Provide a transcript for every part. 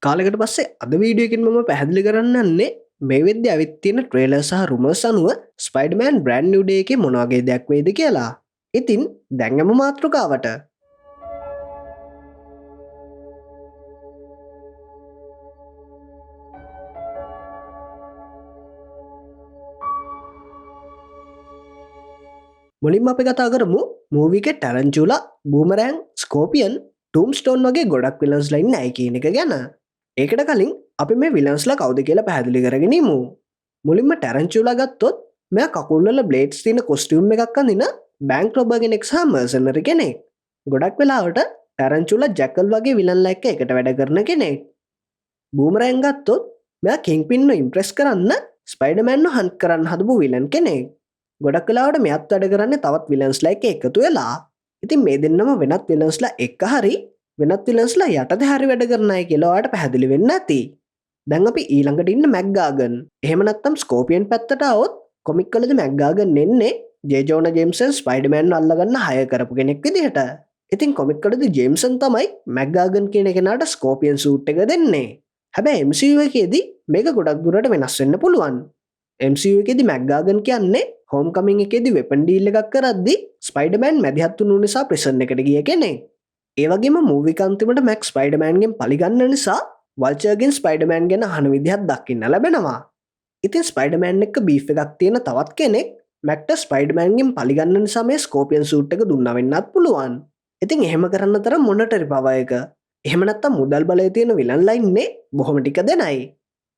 කාලෙකට පස්සේ අද වීඩියෝ එකකින් මම පැහැදිලි කරන්න යන්නේ මේ වෙද්දී අවිත් තියෙන ට්‍රේලර් සහ රුමර්ස් අනුව ස්පයිඩර්මෑන් බ්‍රෑන්ඩ් නිව් ඩේ එකේ මොන වගේ දෙයක් වෙයිද කියලා. ඉතින් දැන් යමු මාතෘකාවට. මුලින්ම අපි කතා කරමු මූවි එකේ ටැරන්චුලා, බූමරෑන්, ස්කෝපියන්, ටූම්ස්ටෝන් වගේ ගොඩක් විලන්ස්ලා ඉන්නේ ඇයි කියන එක ගැන. ඒකට කලින් අපි මේ විලන්ස්ලා කවුද කියලා පැහැදිලි කරගෙන ඉමු. මුලින්ම ටැරන්චුලා ගත්තොත් මෙයා කකුල් වල බ්ලේඩ්ස් තියෙන කොස්ටියුම් එකක් අඳින බැංක් රොබර් කෙනෙක් සහ මර්සනරි කෙනෙක්. ගොඩක් වෙලාවට ටැරන්චුලා ජැකල් වගේ විලන්ලා එක්ක එකට වැඩ කරන කෙනෙක්. බූමරෑන් ගත්තොත් මෙයා කින්ග්පින්ව ඉම්ප්‍රෙස් කරන්න ස්පයිඩර්මෑන්ව හන්ට් කරන්න හදපු විලන් කෙනෙක්. ගොඩක් වෙලාවට මෙයත් වැඩ කරන්නේ තවත් විලන්ස්ලා එක්ක එකතු වෙලා. ඉතින් මේ දෙන්නම වෙනත් විලන්ස්ලා එක්ක හරි වෙනත් විලන්ස්ලා යටතේ හරි වැඩ කරන අය කියලා ඔයාලට පැහැදිලි වෙන්න ඇති. දැන් අපි ඊළඟට ඉන්න මැක්ගාගන්. එහෙම නැත්නම් ස්කෝපියන් පැත්තට આવොත් කොමික් වලදී මැක්ගාගන් එන්නේ ජේ ජෝනා ජේම්සන් ස්පයිඩර්මෑන්ව අල්ලගන්න හය කරපු කෙනෙක් විදිහට. ඉතින් කොමික් වලදී ජේම්සන් තමයි මැක්ගාගන් කියන කෙනාට ස්කෝපියන් සූට් එක දෙන්නේ. හැබැයි MCU එකේදී මේක ගොඩක් දුරට වෙනස් වෙන්න පුළුවන්. MCU එකේදී මැක්ගාගන් කියන්නේ හෝම් කමින් එකේදී වෙපන් ඩීල් එකක් කරද්දී ස්පයිඩර්මෑන් මැදිහත් වුණු නිසා ප්‍රිසන් එකට ගිය කෙනෙක්. ඒ වගේම මූවි එක අන්තිමට මැක් ස්පයිඩර්මෑන්ගෙන් පලිගන්න නිසා වල්චර්ගෙන් ස්පයිඩර්මෑන් ගැන අහන විදිහක් දකින්න ලැබෙනවා. ඉතින් ස්පයිඩර්මෑන් එක්ක බීෆ් එකක් තියෙන තවත් කෙනෙක් මැක්ට ස්පයිඩර්මෑන්ගෙන් පලිගන්න නිසා මේ ස්කෝපියන් සූට් එක දුන්නා වෙන්නත් පුළුවන්. ඉතින් එහෙම කරන්න තරම් මොනටරි පවර් එක. එහෙම නැත්නම් මුදල් බලය තියෙන විලන්ලා ඉන්නේ බොහොම ටික දෙනයි.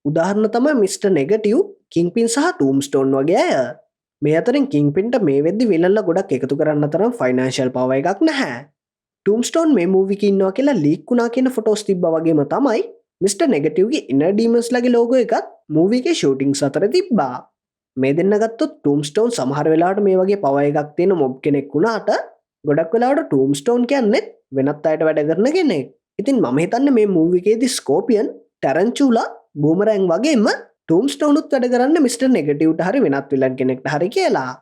උදාහරණ තමයි මිස්ටර් නෙගටිව්, කින්ග්පින් සහ ටූම්ස්ටෝන් වගේ අය. මේ අතරින් කින්ග්පින්ට මේ වෙද්දි විලන්ලා ගොඩක් එකතු කරන්න තරම් ෆයිනෑන්ෂල් පවර් එකක් නැහැ. ටූම්ස්ටෝන් මේ මූවි එකේ ඉන්නවා කියලා ලීක් වුණා කියන ෆොටෝස් තිබ්බා වගේම තමයි මිස්ටර් නෙගටිව්ගේ ඉනර් ඩීමන්ස්ලාගේ ලෝගෝ එකත් මූවි එකේ ෂූටින්ග්ස් අතර තිබ්බා. මේ දෙන්න ගත්තොත් ටූම්ස්ටෝන් සමහර වෙලාවට මේ වගේ පවර් එකක් තියෙන මොබ් කෙනෙක් වුණාට ගොඩක් වෙලාවට ටූම්ස්ටෝන් කියන්නේ වෙනත් අයට වැඩ කරන කෙනෙක්. ඉතින් මම හිතන්නේ මේ මූවි එකේදී ස්කෝපියන්, ටැරන්චුලා, බූමරෑන් වගේම ටූම්ස්ටෝනුත් වැඩ කරන්න මිස්ටර් නෙගටිව්ට හරි වෙනත් විලන් කෙනෙක්ට හරි කියලා.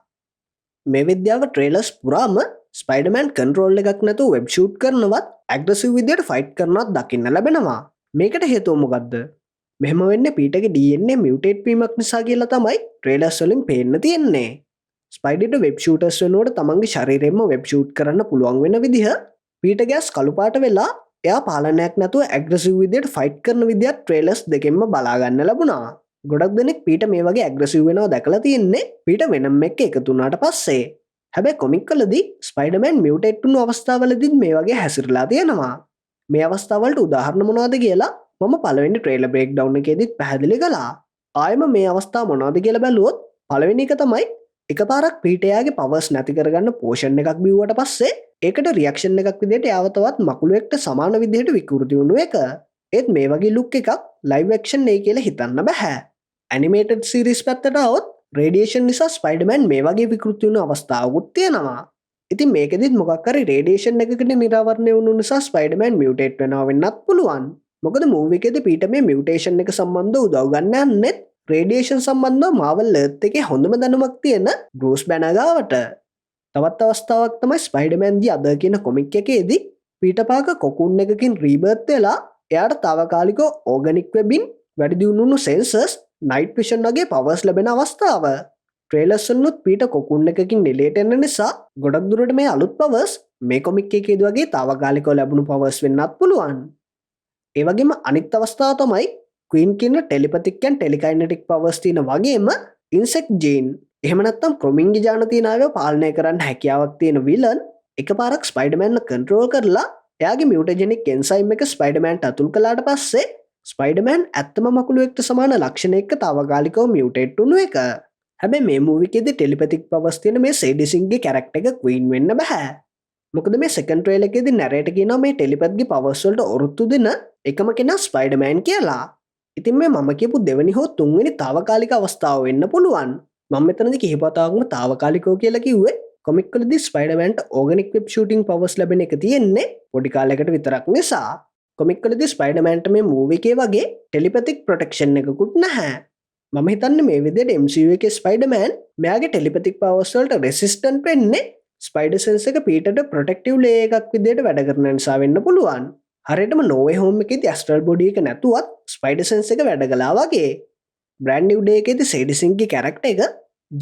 මේ විද්‍යාව ට්‍රේලර්ස් පුරාම ස්පයිඩර්මෑන් කන්ට්‍රෝල් එකක් නැතුව වෙබ් ෂූට් කරනවත් ඇග්‍රසිව් විදියට ෆයිට් කරනවත් දකින්න ලැබෙනවා. මේකට හේතුව මොකද්ද? මෙහෙම වෙන්නේ පීටර්ගේ DNA මියුටේට් වීමක් නිසා කියලා තමයි ට්‍රේලර්ස් වලින් පේන්න තියෙන්නේ. ස්පයිඩර්ට වෙබ් ෂූටර්ස් වෙනකොට තමන්ගේ ශරීරයෙන්ම වෙබ් ෂූට් කරන්න පුළුවන් වෙන විදිහ පීටර්ගේ ඇස් කළු පාට වෙලා එයා පාලනයක් නැතුව ඇග්‍රසිව් විදියට ෆයිට් කරන විදිහත් ට්‍රේලර්ස් දෙකෙන්ම බලා ගන්න ලැබුණා. ගොඩක් දෙනෙක් පීටර් මේ වගේ ඇග්‍රසිව් වෙනවා දැකලා තියෙන්නේ පීටර් වෙනම් එක්ක එකතු වුණාට පස්සේ. හැබැයි කොමික් වලදී ස්පයිඩර්මෑන් මියුටේට් වුණු අවස්ථාවලදී මේ වගේ හැසිරලා තියෙනවා. මේ අවස්ථාවලට උදාහරණ මොනවද කියලා මම පළවෙනි ට්‍රේලර් බ්‍රේක්ඩවුන් එකේදීත් පැහැදිලි කළා. ආයෙම මේ අවස්ථාව මොනවද කියලා බැලුවොත් පළවෙනි එක තමයි එකපාරක් පීටර්යාගේ පවර්ස් නැති කරගන්න පෝෂන් එකක් බිව්වට පස්සේ ඒකට රියැක්ෂන් එකක් විදිහට යාව තවත් මකුළුවෙක්ට සමාන විදිහට විකෘති වුණු එක. ඒත් මේ වගේ ලුක් එකක් ලයිව් ඇක්ෂන් නේ කියලා හිතන්න බෑ. ඇනිමේටඩ් සීරීස් පැත්තට આવොත් රේඩියේෂන් නිසා ස්පයිඩර්මෑන් මේ වගේ විකෘති වුණු අවස්ථාවකුත් තියෙනවා. ඉතින් මේකෙදිත් මොකක් හරි රේඩියේෂන් එකකට නිරාවරණය වුණු නිසා ස්පයිඩර්මෑන් මියුටේට් වෙනවා වෙන්නත් පුළුවන්. මොකද මූවි එකේදී පීටර් මේ මියුටේෂන් එක සම්බන්ධව උදව් ගන්න යන්නේ රේඩියේෂන් සම්බන්ධව මාවල් එර්ත් එකේ හොඳම දැනුමක් තියෙන බෲස් බැනර් ගාවට. තවත් අවස්ථාවක් තමයි ස්පයිඩර්මෑන් දී අද කියන කොමික් එකේදී පීටර් පාකර් කොකුන් එකකින් රීබර්ත් වෙලා එයාට తాවකාලිකව ඕගනික් වෙබින් වැඩි දියුණු වුණු සෙන්සර්ස්, නයිට් විෂන් වගේ පවර්ස් ලැබෙන අවස්ථාව. ට්‍රේලර්ස් වලුත් පීටර් කොකුන් එකකින් ඩිලීට් වෙන නිසා ගොඩක් දුරට මේ අලුත් පවර්ස් මේ කොමික් එකේදී වගේ తాවකාලිකව ලැබුණු පවර්ස් වෙන්නත් පුළුවන්. ඒ වගේම අනිත් අවස්ථාව තමයි ක්වීන් කියන ටෙලිපැතික් and ටෙලිකයිනටික් පවර්ස් තියෙන වගේම ඉන්සෙක්ට් ජීන්, එහෙම නැත්නම් ක්‍රොමින්ගේ ජාන තියෙන අයව පාලනය කරන්න හැකියාවක් තියෙන විලන් එකපාරක් ස්පයිඩර්මෑන්ව කන්ට්‍රෝල් කරලා එයාගේ මියුටජෙනික් එන්සයිම් එක ස්පයිඩර්මෑන්ට අතුල් කළාට පස්සේ ස්පයිඩර්මෑන් ඇත්තම මකුළුවෙක්ට සමාන ලක්ෂණ එක්ක తాවකාලිකව මියුටේට් වුණු එක. හැබැයි මේ මූවි එකේදී ටෙලිපැතික් පවර්ස් තියෙන මේ සේඩිසින්ගේ කැරක්ටර් එක ක්වීන් වෙන්න බෑ. මොකද මේ සෙකන්ඩ් ට්‍රේලර් එකේදී නැරේටර් කියනවා මේ ටෙලිපැත්ගේ පවර්ස් වලට ඔරොත්තු දෙන එකම කෙනා ස්පයිඩර්මෑන් කියලා. ඉතින් මේ මම කියපු දෙවෙනි හෝ තුන්වෙනි తాවකාලික අවස්ථාව වෙන්න පුළුවන්. මම මෙතනදී කිහිප වතාවක්ම తాවකාලිකව කියලා කිව්වේ කොමික් වලදී ස්පයිඩර්මෑන්ට ඕගනික් වෙබ් ෂූටින් පවර්ස් ලැබෙන එක තියෙන්නේ පොඩි කාලයකට විතරක් නිසා. කොමික් වලදී ස්පයිඩර්මෑන්ට මේ මූවි එකේ වගේ ටෙලිපැතික් ප්‍රොටෙක්ෂන් එකකුත් නැහැ. මම හිතන්නේ මේ විදිහට MCU එකේ ස්පයිඩර්මෑන් මෙයාගේ ටෙලිපැතික් පවර්ස් වලට රෙසිස්ටන්ට් වෙන්නේ ස්පයිඩර් සෙන්ස් එක පීටර්ට ප්‍රොටෙක්ටිව් ලේයර් එකක් විදිහට වැඩ කරන නිසා වෙන්න පුළුවන්. හරියටම නෝවේ හෝම් එකේදී ඇස්ට්‍රල් බොඩි එක නැතුවත් ස්පයිඩර් සෙන්ස් එක වැඩ කළා වගේ. බ්‍රෑන්ඩ් නිව් ඩේ එකේදී සේඩිසින්ගේ කැරක්ටර් එක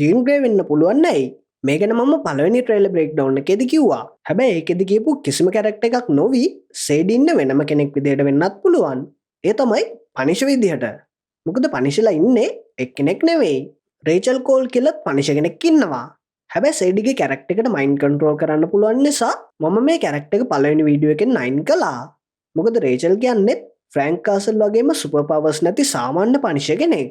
ජීන් ග්‍රේ වෙන්න පුළුවන් නැයි. මේ ගැන මම පළවෙනි ට්‍රේලර් බ්‍රේක්ඩවුන් එකේදී කිව්වා. හැබැයි ඒකෙදි කියපු කිසිම කැරක්ටර් එකක් නොවි සේඩින්න වෙනම කෙනෙක් විදිහට වෙන්නත් පුළුවන්. ඒ තමයි පනිෂ විදිහට. මොකද පනිෂලා ඉන්නේ එක්කෙනෙක් නෙවෙයි. රේචල් කෝල් කියලත් පනිෂ කෙනෙක් ඉන්නවා. හැබැයි සේඩිගේ කැරක්ටර් එකට මයින්ඩ් කන්ට්‍රෝල් කරන්න පුළුවන් නිසා මම මේ කැරක්ටර් එක පළවෙනි වීඩියෝ එකෙන් 9 කළා. මොකද රේචල් කියන්නේ ෆ්‍රැන්ක් කාසල් වගේම සුපර් පවර්ස් නැති සාමාන්‍ය පනිෂ කෙනෙක්.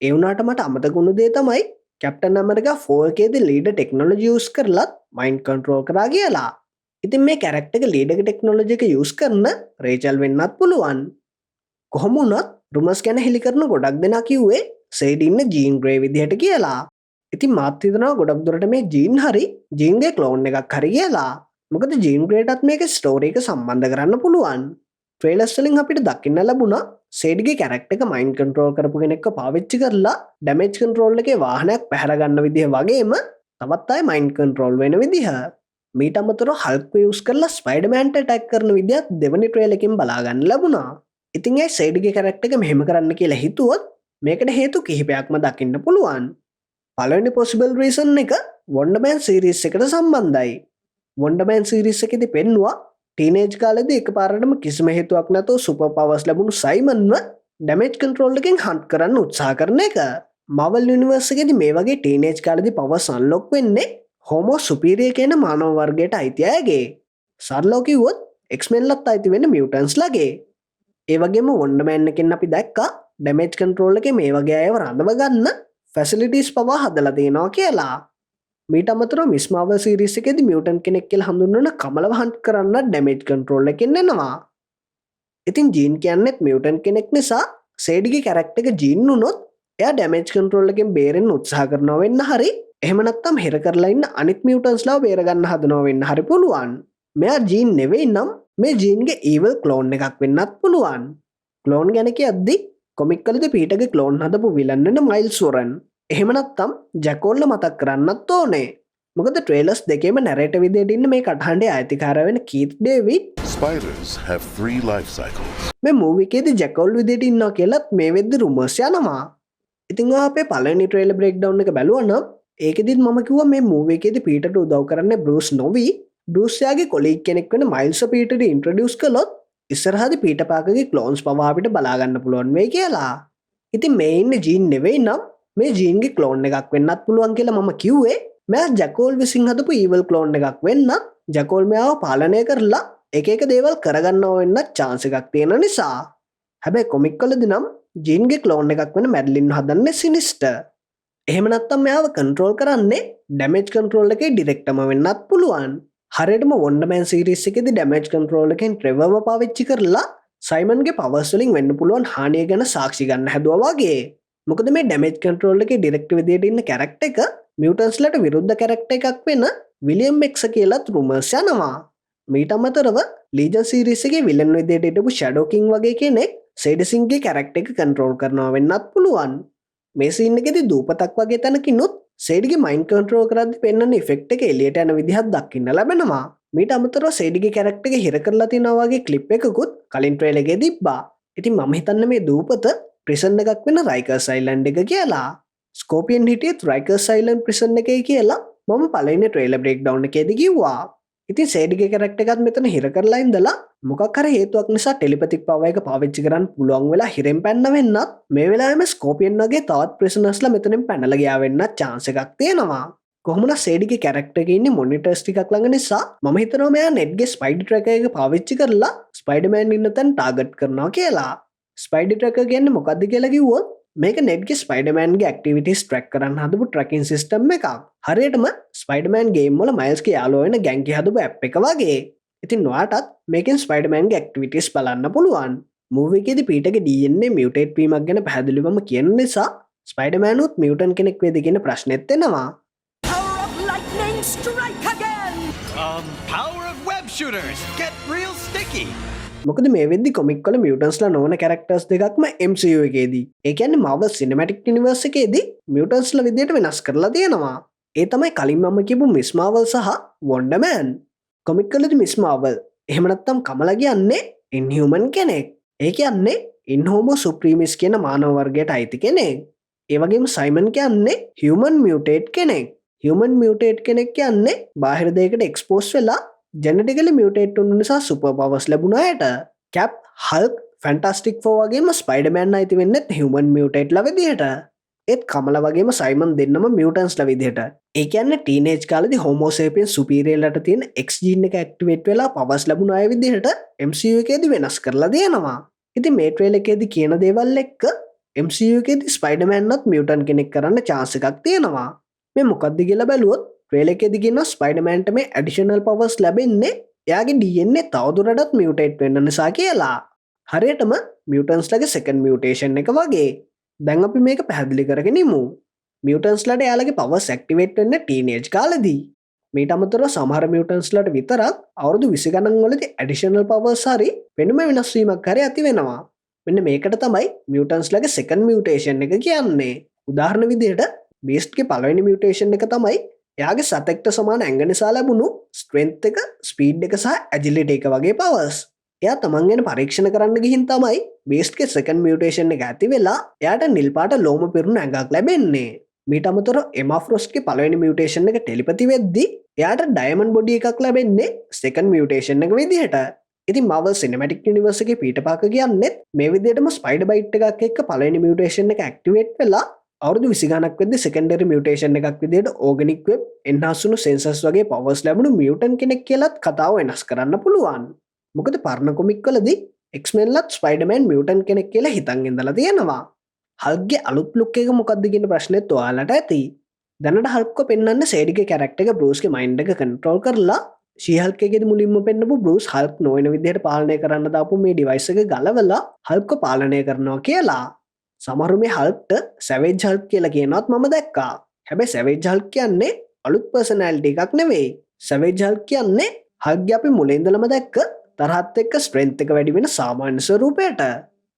ඒ වුණාට මට අමතක වුණු දේ තමයි කැප්ටන් ඇමරිකා 4 එකේදී ලීඩර් ටෙක්නොලොජි යූස් කරලත් මයින්ඩ් කන්ට්‍රෝල් කරා කියලා. ඉතින් මේ කැරක්ටර් එක ලීඩර් ටෙක්නොලොජි එක යූස් කරන රේචල් වෙන්නත් පුළුවන්. කොහොම වුණත් රුමර්ස් ගැන හෙලි කරන ගොඩක් දෙනා කිව්වේ සේඩි ඉන්න ජීන් ග්‍රේ විදිහට කියලා. ඉතින් මාත් හිතනවා ගොඩක් දුරට මේ ජීන් හරි ජීන්ගේ ක්ලෝන් එකක් හරි කියලා. මොකද ජීන් ග්‍රේටත් මේක ස්ටෝරි එක සම්බන්ධ කරන්න පුළුවන්. ට්‍රේලර්ස් වලින් අපිට දකින්න ලැබුණා සේඩිගේ කැරක්ටර් එක මයින්ඩ් කන්ට්‍රෝල් කරපු කෙනෙක්ව පාවිච්චි කරලා ඩැමේජ් කන්ට්‍රෝල් එකේ වාහනයක් පැහැර ගන්න විදිහ වගේම තවත් අය මයින්ඩ් කන්ට්‍රෝල් වෙන විදිහ. මීට අමතරව හල්ක් යූස් කරලා ස්පයිඩර්මෑන්ට ඇටැක් කරන විදිහත් දෙවනි ට්‍රේලර් එකෙන් බලා ගන්න ලැබුණා. ඉතින් ඒ සේඩිගේ කැරක්ටර් එක මෙහෙම කරන්න කියලා හිතුවොත් මේකට හේතු කිහිපයක්ම දකින්න පුළුවන්. පළවෙනි possible reason එක Wonder Man series එකට සම්බන්ධයි. Wonder Man series එකේදී පෙන්නුවා ටීනේජ් කාලේදී එකපාරටම කිසිම හේතුවක් නැතුව සුපර් පවර්ස් ලැබුණු සයිමන්ව ඩැමේජ් කන්ට්‍රෝල් එකෙන් හන්ට් කරන්න උත්සාහ කරන එක. Marvel Universe එකේදී මේ වගේ ටීනේජ් කාලේදී පවර්ස් අන්ලොක් වෙන්නේ Homo superior කියන මානව වර්ගයට අයිති අයගේ. සරලව කිව්වොත් X-Men ලත් අයිති වෙන mutants ලගේ. ඒ වගේම Wonder Man එකෙන් අපි දැක්කා ඩැමේජ් කන්ට්‍රෝල් එකේ මේ වගේ අයව රඳව ගන්න ෆැසිලිටිස් පවා හදලා තියෙනවා කියලා. මීට අමතරව මිස් මාවල් සීරීස් එකේදී මියුටන්ට් කෙනෙක් කියලා හඳුන්වන කමලව හන්ට් කරන්න ඩැමේජ් කන්ට්‍රෝල් එකෙන් එනවා. ඉතින් ජීන් කියන්නේත් මියුටන්ට් කෙනෙක් නිසා සේඩිගේ කැරක්ටර් එක ජීන් වුණොත් එයා ඩැමේජ් කන්ට්‍රෝල් එකෙන් බේරෙන්න උත්සාහ කරනවා වෙන්න හරි එහෙම නැත්නම් හිර කරලා ඉන්න අනිත් මියුටන්ට්ස්ලාව බේර ගන්න හදනවා වෙන්න හරි පුළුවන්. මෙයා ජීන් නෙවෙයි නම් මේ ජීන්ගේ ඊවල් ක්ලෝන් එකක් වෙන්නත් පුළුවන්. ක්ලෝන් ගැන කියද්දි කොමික් වලදී පීටර්ගේ ක්ලෝන් හදපු විලන් වෙන මයිල්ස් වොරන් එහෙම නැත්නම් ජැකෝල්ල මතක් කරන්නත් ඕනේ. මොකද ට්‍රේලර්ස් දෙකේම නැරේටර් විදියට ඉන්න මේ කටහඬේ අයිතිකාරය වෙන Keith David Spiders have 3 life cycles. මේ මූවි එකේදී ජැකෝල් විදියට ඉන්නවා කියලාත් මේ වෙද්දි රුමර්ස් යනවා. ඉතින් ඔයා අපේ පළවෙනි ට්‍රේලර් බ්‍රේක්ඩවුන් එක බැලුවා නම් ඒකෙදිත් මම කිව්වා මේ මූවි එකේදී පීටර්ට උදව් කරන්නේ බෲස් නොවි බෲස් යාගේ කොලීග් කෙනෙක් වෙන මයිල්ස් පීටර්ට ඉන්ට්‍රොඩියුස් කළොත් ඉස්සරහදී පීටර් පාකර්ගේ ක්ලෝන්ස් පවා අපිට බලා ගන්න පුළුවන් වෙයි කියලා. ඉතින් මේ ඉන්නේ ජීන් නෙවෙයි නම් මේ ජීන්ගේ ක්ලෝන් එකක් වෙන්නත් පුළුවන් කියලා මම කිව්වේ. මෙයා ජැකෝල් විසින් හදපු ඊවල් ක්ලෝන් එකක් වෙන්නත් ජැකෝල් මෙයාව පාලනය කරලා එක එක දේවල් කරගන්නව වෙන්නත් chance එකක් තියෙන නිසා. හැබැයි කොමික් වලදී නම් ජීන්ගේ ක්ලෝන් එකක් වෙන මැඩ්ලින් හදන්නේ සිනිස්ටර්. එහෙම නැත්නම් මෙයාව කන්ට්‍රෝල් කරන්නේ ඩැමේජ් කන්ට්‍රෝල් එකේ ඩිරෙක්ටර්ම වෙන්නත් පුළුවන්. හරියටම Wonder Man series එකේදී ඩැමේජ් කන්ට්‍රෝල් එකෙන් ට්‍රෙවර්ව පාවිච්චි කරලා සයිමන්ගේ පවර්ස් වලින් වෙන්න පුළුවන් හානිය ගැන සාක්ෂි ගන්න හැදුවා වගේ. මොකද මේ ඩැමේජ් කන්ට්‍රෝල් එකේ ඩිරෙක්ටර් විදියට ඉන්න කැරක්ටර් එක මියුටන්ට්ස්ලට විරුද්ධ කැරක්ටර් එකක් වෙන විලියම් එක්ස් කියලාත් රුමර්ස් යනවා. මීට අමතරව ලීජන් සීරීස් එකේ විලන් විදියට හිටපු ෂැඩෝ කිං වගේ කෙනෙක් සේඩසින්ගේ කැරක්ටර් එක කන්ට්‍රෝල් කරනවා වෙන්නත් පුළුවන්. මේ සීන් එකේදී දූපතක් වගේ තැනකිනුත් සේඩිගේ මයින්ඩ් කන්ට්‍රෝල් කරද්දී පෙන්වන ඉෆෙක්ට් එක එළියට යන විදිහක් දකින්න ලැබෙනවා. මීට අමතරව සේඩිගේ කැරක්ටර් එක හිර කරලා තියෙනවා වගේ ක්ලිප් එකකුත් කලින් ට්‍රේලර් එකේ තිබ්බා. ඉතින් මම හිතන්නේ මේ දූපත ප්‍රිසන් එකක් වෙන රයිකර්ස් අයිලන්ඩ් එක කියලා. ස්කෝපියන් හිටියෙත් රයිකර්ස් අයිලන්ඩ් ප්‍රිසන් එකේ කියලා මම පළවෙනි ට්‍රේලර් බ්‍රේක්ඩවුන් එකේදී කිව්වා. ඉතින් සේඩිගේ කැරක්ටර් එකත් මෙතන හිර කරලා ඉඳලා මොකක් හරි හේතුවක් නිසා ටෙලිපැතික් පවර් එක පාවිච්චි කරන්න පුළුවන් වෙලා හිරෙන් පැන්න වෙන්නත් මේ වෙලාවෙම ස්කෝපියන් වගේ තවත් ප්‍රිසනර්ස්ලා මෙතනින් පැනලා ගියා වෙන්නත් chance එකක් තියෙනවා. කොහොමද සේඩිගේ කැරක්ටර් එකේ ඉන්නේ මොනිටර්ස් ටිකක් ළඟ නිසා මම හිතනවා මෙයා නෙට්ගේ ස්පයිඩර් ට්‍රැකර් එක පාවිච්චි කරලා ස්පයිඩර්මෑන් ඉන්න තැන ටාගට් කරනවා කියලා. ස්පයිඩර් ට්‍රැකර් කියන්නේ මොකක්ද කියලා කිව්වොත් මේක නෙට්ගේ ස්පයිඩර්මෑන්ගේ ඇක්ටිවිටිස් ට්‍රැක් කරන්න හදපු ට්‍රැකින් සිස්ටම් එකක්. හරියටම ස්පයිඩර්මෑන් ගේම් වල මයිල්ස්ගේ යාළුවා වෙන ගැන්කි හදපු ඇප් එක වගේ. ඉතින් ඔයාටත් මේකෙන් ස්පයිඩර්මෑන්ගේ ඇක්ටිවිටිස් බලන්න පුළුවන්. මූවි එකේදී පීටර්ගේ DNA මියුටේට් වීමක් ගැන පැහැදිලිවම කියන නිසා ස්පයිඩර්මෑන් උත් මියුටන්ට් කෙනෙක් වේද කියන ප්‍රශ්නෙත් එනවා. Power of lightning strike again! Power of web shooters! Get real sticky! මොකද මේ වෙද්දි කොමික් වල මියුටන්ට්ස්ලා නොවන කැරක්ටර්ස් දෙකක්ම MCU එකේදී. ඒ කියන්නේ Marvel Cinematic Universe එකේදී මියුටන්ට්ස්ලා විදියට වෙනස් කරලා තියෙනවා. ඒ තමයි කලින් මම කියපු මිස් මාවල් සහ වොන්ඩර් මෑන්. කොමික් වලදී මිස් මාවල් එහෙම නැත්නම් කමලා කියන්නේ ඉන්හියුමන් කෙනෙක්. ඒ කියන්නේ ඉන්හෝමෝ සුප්‍රීමිස් කියන මානව වර්ගයට අයිති කෙනෙක්. ඒවගේම සයිමන් කියන්නේ හියමන් මියටේට් කෙනෙක්. හියමන් මියටේට් කෙනෙක් කියන්නේ බාහිර දෙයකට එක්ස්පෝස් වෙලා ජෙනටිකලි මියටේට් වුණු නිසා සුපර් පවර්ස් ලැබුණායට. කැප් හල්ක් ෆැන්ටස්ටික් ෆෝ වගේම ස්පයිඩර්මෑන් අයිති වෙන්නෙත් හියමන් මියටේට්ලා විදිහට. ඒත් කමල වගේම සයිමන් දෙන්නම මියටන්ස්ලා විදිහට. ඒ කියන්නේ ටීනේජ් කාලේදී හෝමෝ සේපියන් සුපීරියර්ලට තියෙන X ජීන් එක ඇක්ටිවේට් වෙලා පවර්ස් ලැබුණ අය විදිහට MCU එකේදී වෙනස් කරලා දෙනවා. ඉතින් මේ ට්‍රේලර් එකේදී කියන දේවල් එක්ක MCU එකේදී ස්පයිඩර්මෑන්වත් මියුටන් කෙනෙක් කරන්න chance එකක් තියෙනවා. මේ මොකක්ද කියලා බැලුවොත් ට්‍රේලර් එකේදී කියනවා ස්පයිඩර්මෑන්ට මේ ඇඩිෂනල් පවර්ස් ලැබෙන්නේ එයාගේ DNA තවදුරටත් මියුටේට් වෙන්න නිසා කියලා. හරියටම මියුටන්ස්ලගේ සෙකන්ඩ් මියුටේෂන් එක වගේ. දැන් අපි මේක පැහැදිලි කරගෙන ඉමු. මියුටන්ස්ලට එයාලගේ පවර්ස් ඇක්ටිවේට් වෙන්නේ ටීනේජ් කාලේදී. මේට අමතරව සමහර මියුටන්ස්ලට විතරක් අවුරුදු 20 ගණන් වලදී ඇඩිෂනල් පවර්ස් හරි වෙනම වෙනස් වීමක් හරි ඇති වෙනවා. මෙන්න මේකට තමයි මියුටන්ස්ලගේ සෙකන්ඩ් මියුටේෂන් එක කියන්නේ. උදාහරණ විදිහට බීස්ට්ගේ පළවෙනි මියුටේෂන් එක තමයි එයාගේ සතෙක්ට සමාන ඇඟ නිසා ලැබුණු ස්ට්‍රෙන්ත් එක, ස්පීඩ් එක සහ ඇජිලිටි එක වගේ පවර්ස්. එයා තමන් ගැන පරීක්ෂණ කරන්න ගිහින් තමයි බීස්ට්ගේ සෙකන්ඩ් මියුටේෂන් එක ඇති වෙලා එයාට නිල් පාට ලෝම පිරුණු ඇඟක් ලැබෙන්නේ. මීට අමතරව එමා ෆ්‍රොස්ට්ගේ පළවෙනි මියුටේෂන් එක ටෙලිපති වෙද්දී එයාට ඩයමන්ඩ් බොඩි එකක් ලැබෙන්නේ සෙකන්ඩ් මියුටේෂන් එක විදිහට. ඉතින් Marvel Cinematic Universe එකේ පීටර් පාකර් කියන්නේත් මේ විදිහටම ස්පයිඩර් බයිට් එකක් එක්ක පළවෙනි මියුටේෂන් එක ඇක්ටිවේට් වෙලා අවුරුදු 20 ගණක් වෙද්දී සෙකන්ඩරි මියුටේෂන් එකක් විදිහට ඕගනික් වෙබ් එන්හාන්ස් වුණු සෙන්සර්ස් වගේ පවර්ස් ලැබුණු මියුටන් කෙනෙක් කියලාත් කතාව වෙනස් කරන්න පුළුවන්. මොකද පරණ කොමික් වලදී X-Men ලත් ස්පයිඩර්මෑන් මියුටන් කෙනෙක් කියලා හිතන් ඉඳලා තියෙනවා. හල්ක්ගේ අලුත් ලුක් එක මොකක්ද කියන ප්‍රශ්නෙත් ඔයාලට ඇති. දැනට හල්ක්ව පෙන්වන්න සේඩිගේ කැරක්ටර් එක බෲස්ගේ මයින්ඩ් එක කන්ට්‍රෝල් කරලා ෂී-හල්ක් එකේදී මුලින්ම පෙන්නපු බෲස් හල්ක් නොවන විදිහට පාලනය කරන්න දාපු මේ ඩිවයිස් එක ගලවලා හල්ක්ව පාලනය කරනවා කියලා. සමහරු මේ හල්ක්ට සැවේජ් හල්ක් කියලා කියනවත් මම දැක්කා. හැබැයි සැවේජ් හල්ක් කියන්නේ අලුත් පර්සනැලිටි එකක් නෙවෙයි. සැවේජ් හල්ක් කියන්නේ හල්ක්ගේ අපි මුලින් ඉඳලම දැක්ක තරහත් එක්ක ස්ට්‍රෙන්ත් එක වැඩි වෙන සාමාන්‍ය ස්වරූපයට.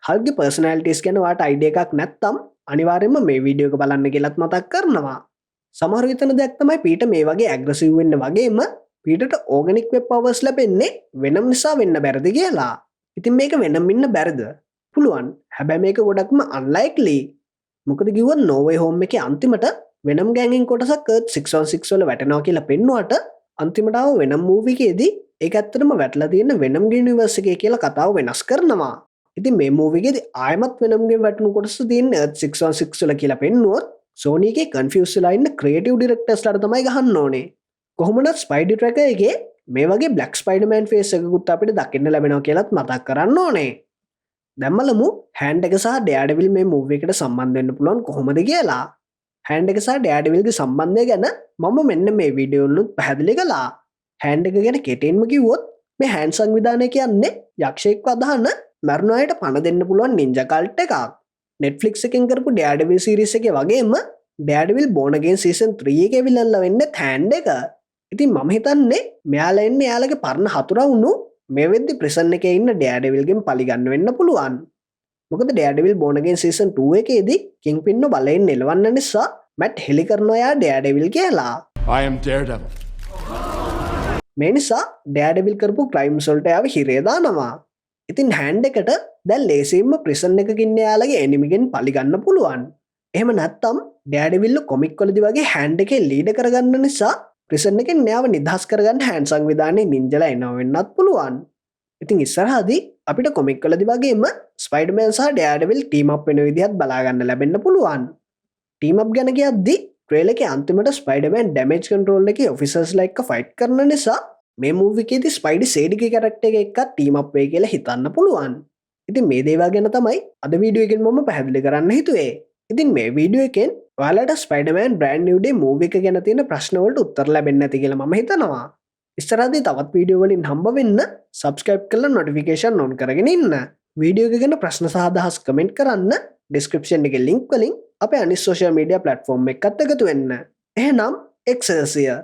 හල්ක්ගේ පර්සනැලිටිස් ගැන වාට අයිඩියා එකක් නැත්තම් අනිවාර්යයෙන්ම මේ වීඩියෝ එක බලන්න කියලාත් මතක් කරනවා. සමහර විතන දෙයක් තමයි පීට මේ වගේ ඇග්‍රසිව් වෙන්න වගේම පීටට ඕගනික් වෙබ් පවර්ස් ලැබෙන්නේ වෙනම් නිසා වෙන්න බැරිද කියලා. ඉතින් මේක වෙනම් ඉන්න බැරිද? පුළුවන්. හැබැයි මේක ගොඩක්ම අන්ලයික්ලි. මොකද කිව්වොත් No Way Home එකේ අන්තිමට වෙනම් ගෑන්ගෙන් කොටසක් Earth 616 වල වැටෙනවා කියලා පෙන්නුවට අන්තිමට ආව වෙනම් මූවි එකේදී ඒක ඇත්තටම වැටලා තියෙන වෙනම්ගේ යුනිවර්ස් එකේ කියලා කතාව වෙනස් කරනවා. ඉතින් මේ මූවි එකේදී ආයමත් වෙනම්ගේ වැටුණු කොටස තියෙන Earth 616 වල කියලා පෙන්නුවොත් Sony එකේ කන්ෆියුස් වෙලා ඉන්න ක්‍රියේටිව් ඩිරෙක්ටර්ස්ලාට තමයි ගහන්න ඕනේ. කොහොමවත් ස්පයිඩර් ට්‍රැකර් එකේ මේ වගේ බ්ලැක් ස්පයිඩර්මෑන් ෆේස් එකකුත් අපිට දකින්න ලැබෙනවා කියලාත් මතක් කරන්න ඕනේ. දැම්මලමු හෑන්ඩ් එක සහ ඩෙයාඩෙවිල් මේ මූවි එකට සම්බන්ධ වෙන්න පුළුවන් කොහොමද කියලා. හෑන්ඩ් එක සහ ඩෙයාඩෙවිල්ගේ සම්බන්ධය ගැන මම මෙන්න මේ වීඩියෝ වලින් පැහැදිලි කළා. හෑන්ඩ් එක ගැන කෙටින්ම කිව්වොත් මේ හෑන්ඩ් සංවිධානය කියන්නේ යක්ෂයෙක්ව අදහන මරණ අයට පණ දෙන්න පුළුවන් නින්ජා කල්ට් එකක්. Netflix එකෙන් කරපු ඩෙයාඩෙවිල් සීරීස් එකේ වගේම ඩෙයාඩෙවිල් Born Again season 3 එකේ විලන්ලා වෙන්නේ හෑන්ඩ් එක. ඉතින් මම හිතන්නේ මෙයාලා එන්නේ එයාලගේ පරණ හතුරා වුණු මේ වෙද්දි ප්‍රිසන් එකේ ඉන්න ඩෙයාඩෙවිල්ගෙන් පලිගන්න වෙන්න පුළුවන්. මොකද ඩෙයාඩෙවිල් Born Again season 2 එකේදී කිංග්පින්ව බලයෙන් නෙලවන්න නිසා මැට් හෙලි කරනවා යා ඩෙයාඩෙවිල් කියලා. I am Daredevil. මේ නිසා ඩෙයාඩෙවිල් කරපු ක්‍රයිම්ස් වලට යාව හිරේ දානවා. ඉතින් හෑන්ඩ් එකට දැන් ලේසියෙන්ම ප්‍රිසන් එකකින් එයාලගේ එනිමිගෙන් පලිගන්න පුළුවන්. එහෙම නැත්තම් ඩෙයාඩෙවිල් කොමික් වලදී වගේ හෑන්ඩ් එකේ ලීඩ් කරගන්න නිසා ප්‍රිසන් එකෙන් එයාව නිදහස් කරගන්න හෑන්ඩ් සංවිධානයේ නින්ජලා එනවා වෙන්නත් පුළුවන්. ඉතින් ඉස්සරහදී අපිට කොමික් වලදී වගේම ස්පයිඩර්මෑන් සහ ඩෙයාඩෙවිල් ටීම් අප් වෙන විදිහත් බලා ගන්න ලැබෙන්න පුළුවන්. ටීම් අප් ගැන කියද්දී ට්‍රේලර් එකේ අන්තිමට ස්පයිඩර්මෑන් ඩැමේජ් කන්ට්‍රෝල් එකේ ඔෆිසර්ස්ලා එක්ක ෆයිට් කරන නිසා මේ මූවි එකේදී ස්පයිඩි සේඩිගේ කැරක්ටර් එක එක්ක ටීම් අප් වෙයි කියලා හිතන්න පුළුවන්. ඉතින් මේ දේවල් ගැන තමයි අද වීඩියෝ එකෙන් මම පැහැදිලි කරන්න හිතුවේ. ඉතින් මේ වීඩියෝ එකෙන් ඔයාලට Spider-Man brand New day movie එක ගැන තියෙන ප්‍රශ්න වලට උත්තර ලැබෙන්නේ නැති කියලා මම හිතනවා. ඉස්සරහදී තවත් වීඩියෝ වලින් හම්බ වෙන්න subscribe කරලා notification on කරගෙන ඉන්න. වීඩියෝ එක ගැන ප්‍රශ්න සහ අදහස් කමෙන්ට් කරන්න description එකේ link වලින් අපේ අනිත් social media platform එකකට එකතු වෙන්න. එහෙනම් Excelsior